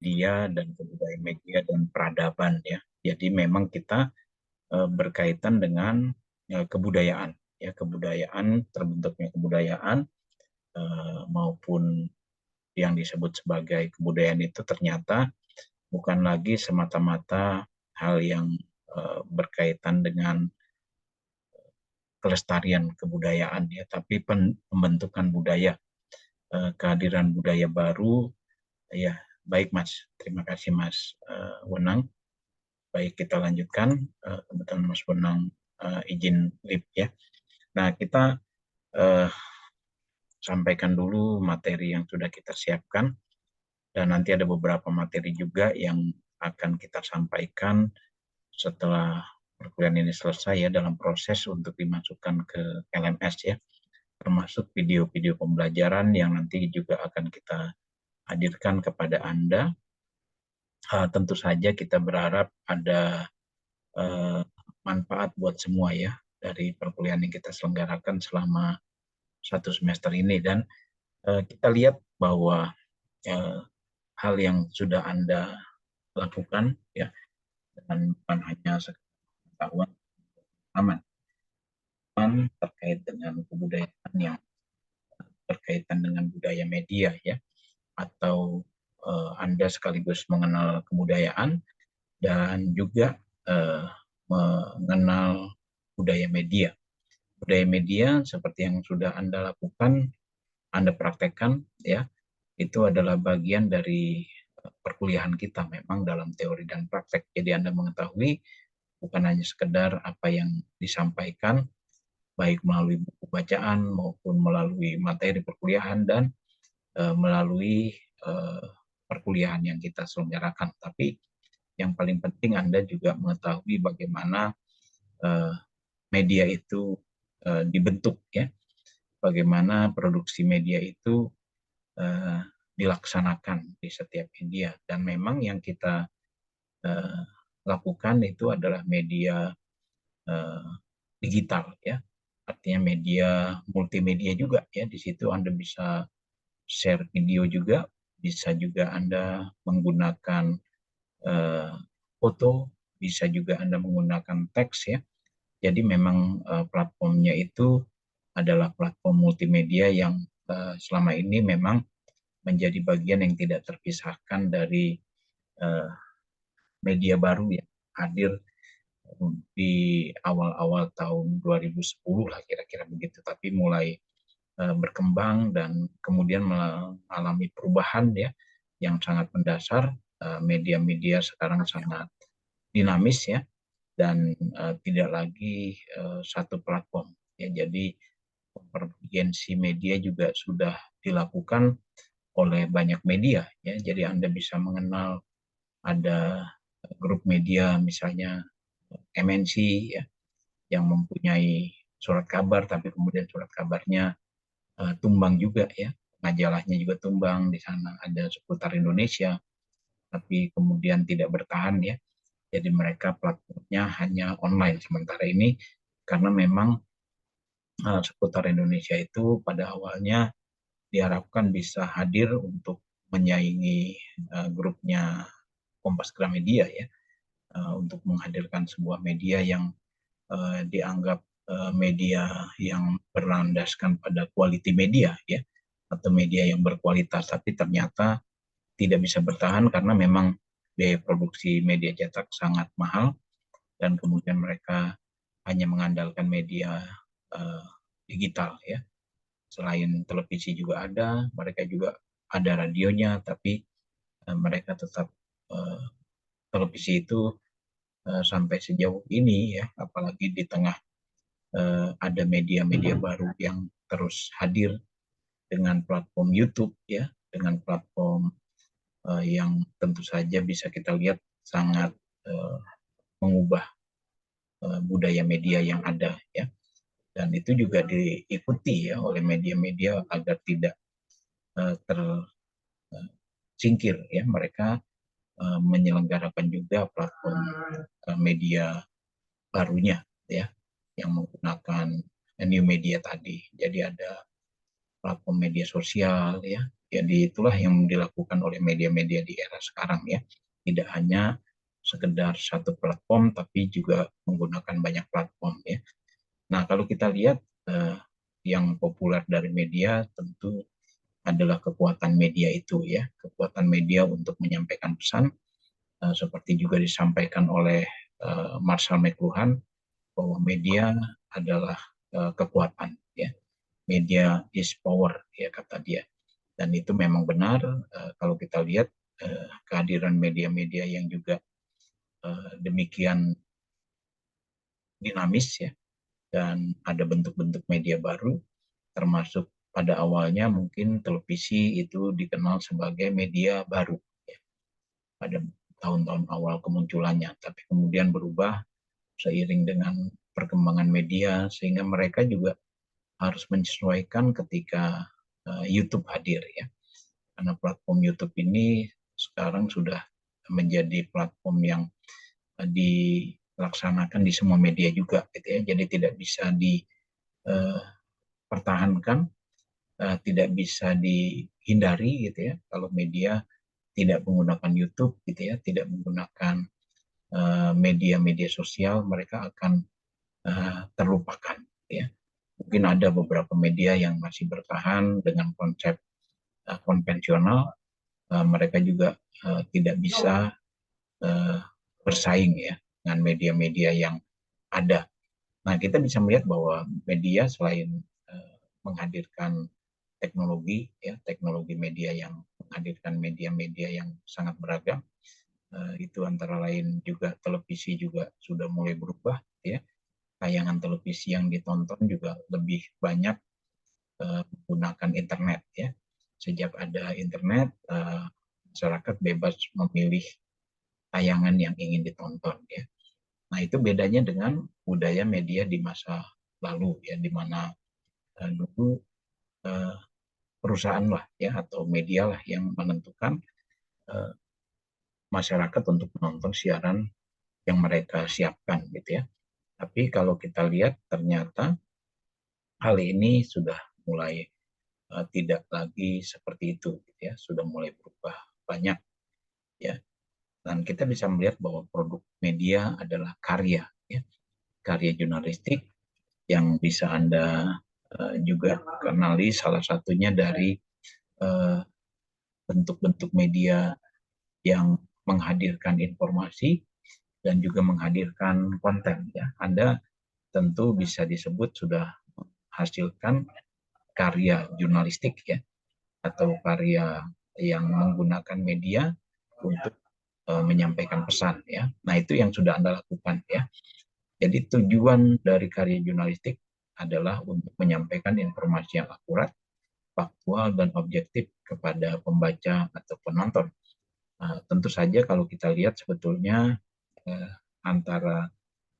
media dan kebudayaan media dan peradaban ya. Jadi memang kita berkaitan dengan kebudayaan ya, kebudayaan, terbentuknya kebudayaan maupun yang disebut sebagai kebudayaan itu ternyata bukan lagi semata-mata hal yang berkaitan dengan kelestarian kebudayaan ya, tapi pembentukan budaya, kehadiran budaya baru ya. Baik Mas, terima kasih Mas Wenang. Baik, kita lanjutkan. Kebetulan Mas Wenang izin lip ya. Nah, kita sampaikan dulu materi yang sudah kita siapkan, dan nanti ada beberapa materi juga yang akan kita sampaikan setelah perkuliahan ini selesai ya, dalam proses untuk dimasukkan ke LMS ya, termasuk video-video pembelajaran yang nanti juga akan kita hadirkan kepada Anda. Tentu saja kita berharap ada manfaat buat semua ya dari perkuliahan yang kita selenggarakan selama 1 semester ini, dan kita lihat bahwa hal yang sudah Anda lakukan ya, dan bukan hanya pengetahuan aman terkait dengan kebudayaan yang berkaitan dengan budaya media ya, atau Anda sekaligus mengenal kebudayaan dan juga mengenal budaya media. Budaya media seperti yang sudah Anda lakukan, Anda praktekkan ya, itu adalah bagian dari perkuliahan kita memang dalam teori dan praktek. Jadi Anda mengetahui bukan hanya sekedar apa yang disampaikan, baik melalui buku bacaan maupun melalui materi perkuliahan dan melalui perkuliahan yang kita selenggarakan. Tapi yang paling penting Anda juga mengetahui bagaimana media itu dibentuk ya, bagaimana produksi media itu dilaksanakan di setiap media. Dan memang yang kita lakukan itu adalah media digital ya, artinya media multimedia juga ya. Di situ Anda bisa share video juga, bisa juga Anda menggunakan foto, bisa juga Anda menggunakan teks ya. Jadi memang platformnya itu adalah platform multimedia yang selama ini memang menjadi bagian yang tidak terpisahkan dari media baru yang hadir di awal-awal tahun 2010 lah kira-kira begitu, tapi mulai berkembang dan kemudian mengalami perubahan ya yang sangat mendasar. Media-media sekarang sangat dinamis ya, dan tidak lagi satu platform ya. Jadi konvergensi media juga sudah dilakukan oleh banyak media ya. Jadi Anda bisa mengenal ada grup media misalnya MNC ya, yang mempunyai surat kabar tapi kemudian surat kabarnya tumbang juga ya, majalahnya juga tumbang. Di sana ada Seputar Indonesia tapi kemudian tidak bertahan ya, jadi mereka platformnya hanya online sementara ini, karena memang Seputar Indonesia itu pada awalnya diharapkan bisa hadir untuk menyaingi grupnya Kompas Gramedia ya, untuk menghadirkan sebuah media yang dianggap media yang berlandaskan pada quality media ya, atau media yang berkualitas. Tapi ternyata tidak bisa bertahan karena memang biaya produksi media cetak sangat mahal, dan kemudian mereka hanya mengandalkan media digital ya. Selain televisi juga ada, mereka juga ada radionya, tapi mereka tetap televisi itu sampai sejauh ini ya, apalagi di tengah ada media-media baru yang terus hadir dengan platform YouTube ya, dengan platform yang tentu saja bisa kita lihat sangat mengubah budaya media yang ada ya, dan itu juga diikuti ya oleh media-media agar tidak tersingkir ya. Mereka menyelenggarakan juga platform media barunya ya, yang menggunakan new media tadi. Jadi ada platform media sosial ya, Jadi itulah yang dilakukan oleh media-media di era sekarang ya. Tidak hanya sekedar satu platform, tapi juga menggunakan banyak platform ya. Nah, kalau kita lihat yang populer dari media tentu adalah kekuatan media itu ya, kekuatan media untuk menyampaikan pesan, seperti juga disampaikan oleh Marshall McLuhan bahwa media adalah kekuatan ya, media is power ya kata dia. Dan itu memang benar kalau kita lihat kehadiran media-media yang juga demikian dinamis ya, dan ada bentuk-bentuk media baru, termasuk pada awalnya mungkin televisi itu dikenal sebagai media baru ya, pada tahun-tahun awal kemunculannya, tapi kemudian berubah seiring dengan perkembangan media sehingga mereka juga harus menyesuaikan ketika YouTube hadir ya, karena platform YouTube ini sekarang sudah menjadi platform yang dilaksanakan di semua media juga gitu ya, jadi tidak bisa dipertahankan, tidak bisa dihindari gitu ya kalau media tidak menggunakan YouTube gitu ya, tidak menggunakan media-media sosial, mereka akan terlupakan ya. Mungkin ada beberapa media yang masih bertahan dengan konsep konvensional, mereka juga tidak bisa bersaing ya dengan media-media yang ada. Nah, kita bisa melihat bahwa media selain menghadirkan teknologi ya, teknologi media yang menghadirkan media-media yang sangat beragam, itu antara lain juga televisi juga sudah mulai berubah ya. Tayangan televisi yang ditonton juga lebih banyak menggunakan internet ya. Sejak ada internet, masyarakat bebas memilih tayangan yang ingin ditonton ya. Nah, itu bedanya dengan budaya media di masa lalu ya, di mana dulu perusahaan lah ya atau media lah yang menentukan masyarakat untuk menonton siaran yang mereka siapkan gitu ya. Tapi kalau kita lihat ternyata hal ini sudah mulai tidak lagi seperti itu gitu ya, sudah mulai berubah banyak ya. Dan kita bisa melihat bahwa produk media adalah karya ya, karya jurnalistik yang bisa Anda juga kenali salah satunya dari bentuk-bentuk media yang menghadirkan informasi dan juga menghadirkan konten ya. Anda tentu bisa disebut sudah menghasilkan karya jurnalistik ya, atau karya yang menggunakan media untuk menyampaikan pesan ya. Nah, itu yang sudah Anda lakukan ya. Jadi tujuan dari karya jurnalistik adalah untuk menyampaikan informasi yang akurat, faktual, dan objektif kepada pembaca atau penonton. Tentu saja kalau kita lihat sebetulnya antara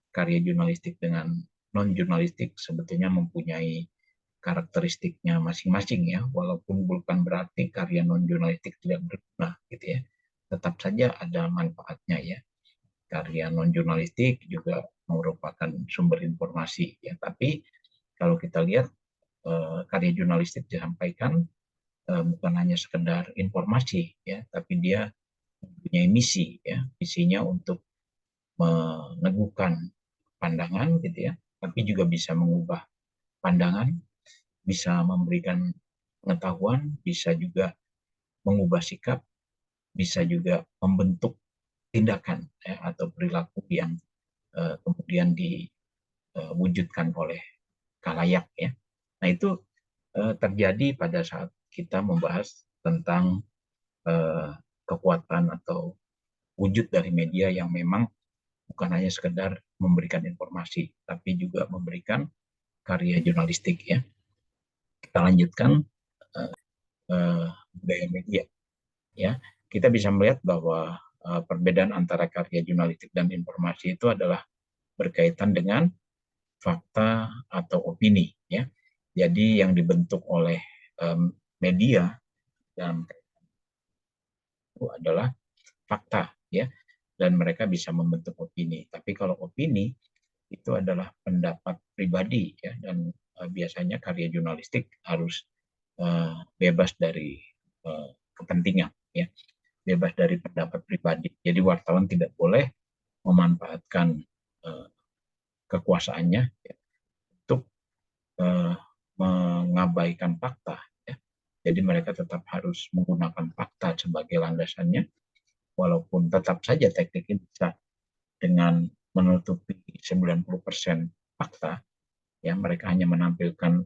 karya jurnalistik dengan non-jurnalistik sebetulnya mempunyai karakteristiknya masing-masing ya, walaupun bukan berarti karya non-jurnalistik tidak berguna gitu ya. Tetap saja ada manfaatnya ya. Karya non-jurnalistik juga merupakan sumber informasi ya, tapi kalau kita lihat karya jurnalistik disampaikan bukan hanya sekedar informasi ya, tapi dia mempunyai misi ya, misinya untuk meneguhkan pandangan gitu ya, tapi juga bisa mengubah pandangan, bisa memberikan pengetahuan, bisa juga mengubah sikap, bisa juga membentuk tindakan ya, atau perilaku yang kemudian diwujudkan oleh khalayak ya. Nah, itu terjadi pada saat kita membahas tentang kekuatan atau wujud dari media yang memang bukan hanya sekedar memberikan informasi, tapi juga memberikan karya jurnalistik ya. Kita lanjutkan budaya media ya. Kita bisa melihat bahwa perbedaan antara karya jurnalistik dan informasi itu adalah berkaitan dengan fakta atau opini ya. Jadi yang dibentuk oleh media dan itu adalah fakta ya, dan mereka bisa membentuk opini. Tapi kalau opini itu adalah pendapat pribadi ya, dan biasanya karya jurnalistik harus bebas dari kepentingan, ya, bebas dari pendapat pribadi. Jadi wartawan tidak boleh memanfaatkan kekuasaannya, ya, untuk mengabaikan fakta. Ya. Jadi mereka tetap harus menggunakan fakta sebagai landasannya, walaupun tetap saja teknik ini bisa dengan menutupi 90% fakta, ya mereka hanya menampilkan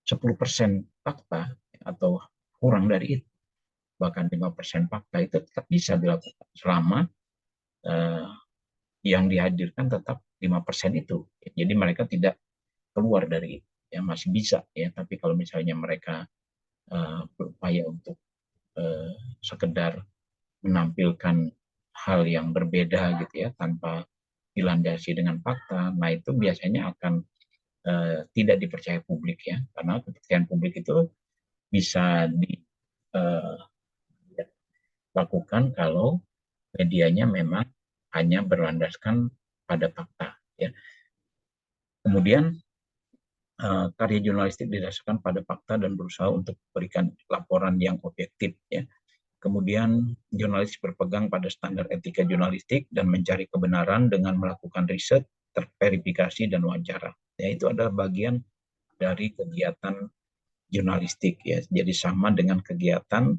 10% fakta atau kurang dari itu, bahkan 5% fakta itu tetap bisa dilakukan selama eh, yang dihadirkan tetap 5% itu. Jadi mereka tidak keluar dari itu, ya masih bisa, ya. Tapi kalau misalnya mereka berupaya untuk uh, sekedar menampilkan hal yang berbeda gitu, ya, tanpa dilandasi dengan fakta, nah itu biasanya akan tidak dipercaya publik, ya, karena kepercayaan publik itu bisa dilakukan kalau medianya memang hanya berlandaskan pada fakta, ya. Kemudian karya jurnalistik didasarkan pada fakta dan berusaha untuk memberikan laporan yang objektif, ya. Kemudian jurnalis berpegang pada standar etika jurnalistik dan mencari kebenaran dengan melakukan riset, terverifikasi, dan wawancara. Ya, itu adalah bagian dari kegiatan jurnalistik, ya. Jadi sama dengan kegiatan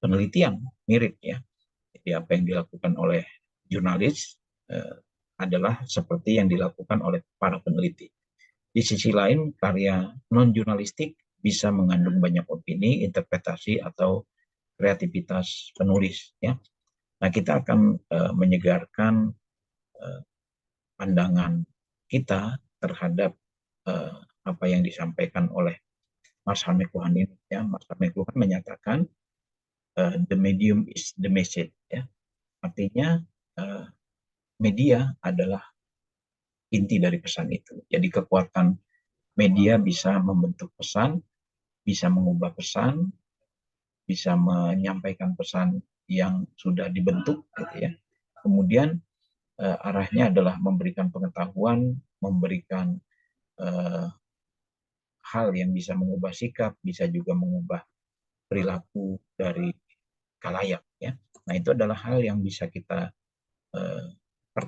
penelitian, mirip, ya. Jadi apa yang dilakukan oleh jurnalis adalah seperti yang dilakukan oleh para peneliti. Di sisi lain, karya non-jurnalistik bisa mengandung banyak opini, interpretasi, atau kreativitas penulis, ya. Nah, kita akan menyegarkan pandangan kita terhadap apa yang disampaikan oleh Mas Hamekuhan ini, ya. Mas Hamekuhan menyatakan the medium is the message, ya. Artinya media adalah inti dari pesan itu. Jadi kekuatan media bisa membentuk pesan, bisa mengubah pesan, bisa menyampaikan pesan yang sudah dibentuk, gitu, ya. Kemudian arahnya adalah memberikan pengetahuan, memberikan uh, hal yang bisa mengubah sikap, bisa juga mengubah perilaku dari kalayak, ya. Nah, itu adalah hal yang bisa kita